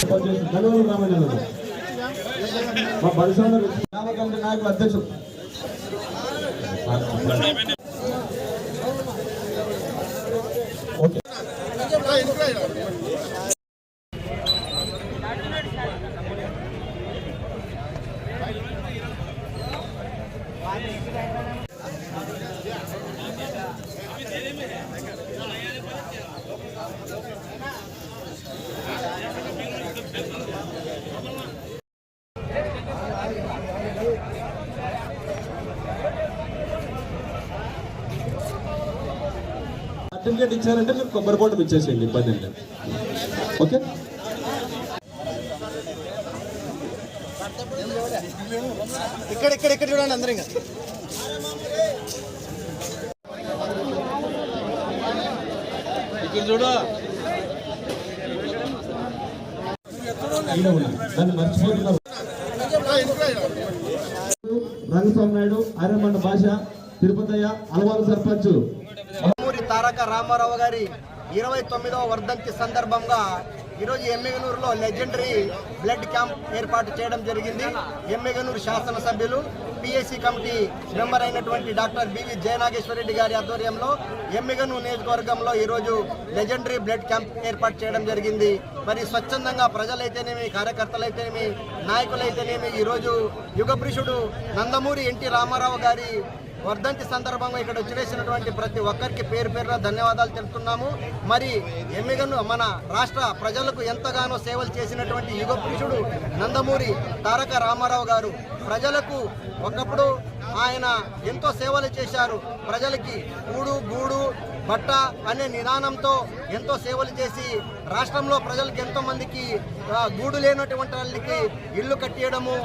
ఏర్పాటు చేసిన ధన్యవాదాలు రామయ్య మా పరిశ్రమ గ్రామ కమిటీ నాయకులు అధ్యక్షుడు ఓకే సర్టిఫికేట్ ఇచ్చారంటే మీరు కొబ్బరి బోటం ఇచ్చేసేయండి, ఇబ్బంది అంటే. ఓకే ఇక్కడ ఇక్కడ ఇక్కడ చూడండి అందరూ ఇంకా ఇక్కడ చూడు దాన్ని మర్చిపోతున్నారు. రంగస్వామి నాయుడు, ఆర్యమండ భాష, తిరుపతయ్య, అలవాల సర్పంచ్ తారక రామారావు గారి 29వ వర్ధంతి సందర్భంగా ఈరోజు ఎమ్మిగనూరులో లెజెండరీ బ్లడ్ క్యాంప్ ఏర్పాటు చేయడం జరిగింది. ఎమ్మిగనూరు శాసనసభ్యులు పిఎస్సి కమిటీ మెంబర్ అయినటువంటి డాక్టర్ బివి జయనాగేశ్వరరెడ్డి గారి ఆధ్వర్యంలో ఎమ్మిగనూరు నియోజకవర్గంలో ఈరోజు లెజెండరీ బ్లడ్ క్యాంప్ ఏర్పాటు చేయడం జరిగింది. మరి స్వచ్ఛందంగా ప్రజలైతేనేమి, కార్యకర్తలైతేనేమి, నాయకులైతేనేమి ఈరోజు యుగపురుషుడు నందమూరి ఎన్టీ రామారావు గారి వర్ధంతి సందర్భంగా ఇక్కడ వచ్చేసినటువంటి ప్రతి ఒక్కరికి పేరు పేరున ధన్యవాదాలు తెలుపుతున్నాము. మరి ఎమ్మిగను మన రాష్ట్ర ప్రజలకు ఎంతగానో సేవలు చేసినటువంటి యుగపురుషుడు నందమూరి తారక రామారావు గారు ప్రజలకు ఒకప్పుడు ఆయన ఎంతో సేవలు చేశారు. ప్రజలకి కూడు గూడు బట్ట అనే నిదానంతో ఎంతో సేవలు చేసి రాష్ట్రంలో ప్రజలకు ఎంతో మందికి గూడు లేనటువంటి వాళ్ళకి ఇల్లు కట్టియడము,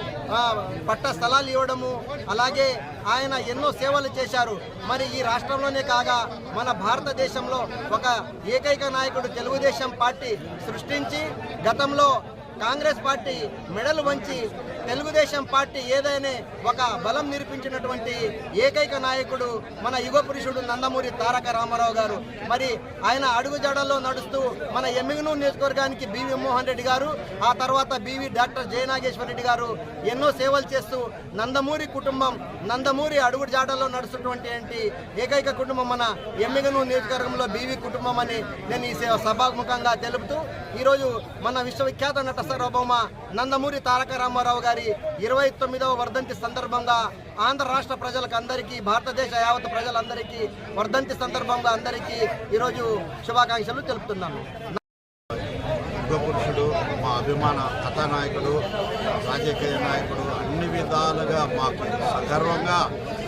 పట్ట స్థలాలు ఇవ్వడము, అలాగే ఆయన ఎన్నో సేవలు చేశారు. మరి ఈ రాష్ట్రంలోనే కాగా మన భారతదేశంలో ఒక ఏకైక నాయకుడు తెలుగుదేశం పార్టీ సృష్టించి గతంలో కాంగ్రెస్ పార్టీ మెడలు వంచి తెలుగుదేశం పార్టీ ఏదైనా ఒక బలం నిరూపించినటువంటి ఏకైక నాయకుడు మన యుగపురుషుడు నందమూరి తారక రామారావు గారు. మరి ఆయన అడుగుజాడల్లో నడుస్తూ మన ఎమ్మిగనూరు నియోజకవర్గానికి బివి మోహన్ రెడ్డి గారు, ఆ తర్వాత బివి డాక్టర్ జయనాగేశ్వరరెడ్డి గారు ఎన్నో సేవలు చేస్తూ నందమూరి కుటుంబం, నందమూరి అడుగుజాడల్లో నడుస్తున్నటువంటి ఏకైక కుటుంబం మన ఎమ్మిగనూరు నియోజకవర్గంలో బివి కుటుంబం అని నేను ఈ సభాముఖంగా తెలుపుతూ ఈరోజు మన విశ్వవిఖ్యాత నట సార్వభౌమ నందమూరి తారక రామారావు గారి 29వ వర్ధంతి సందర్భంగా ఆంధ్ర రాష్ట్ర ప్రజలకు అందరికీ, భారతదేశ యావత్ ప్రజలందరికీ వర్ధంతి సందర్భంగా అందరికీ ఈరోజు శుభాకాంక్షలు తెలుపుతున్నాను. యుగపురుషుడు, మా అభిమాన కథానాయకుడు, రాజకీయ నాయకుడు, అన్ని విధాలుగా మాకు గర్వంగా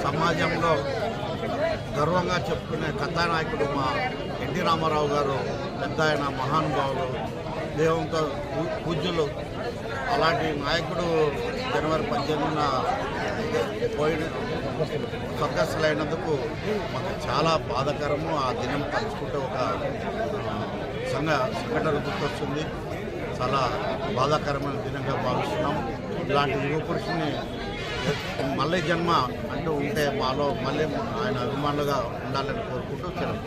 సమాజంలో గర్వంగా చెప్పుకునే కథానాయకుడు మా ఎన్టీ రామారావు గారు. పెద్ద ఆయన మహానుభావులు, దేవునితో పూజ్యులు. అలాంటి నాయకుడు జనవరి 18న పోయిన స్వర్గస్థులైనందుకు మాకు చాలా బాధాకరము. ఆ దినం తలుచుకుంటే ఒక సంఘటన గుర్తొస్తుంది. చాలా బాధాకరమైన దినంగా భావిస్తున్నాం. ఇలాంటి యువపురుషుని మళ్ళీ జన్మ అంటూ ఉంటే మాలో మళ్ళీ ఆయన అభిమానులుగా ఉండాలని కోరుకుంటూ సెలవు.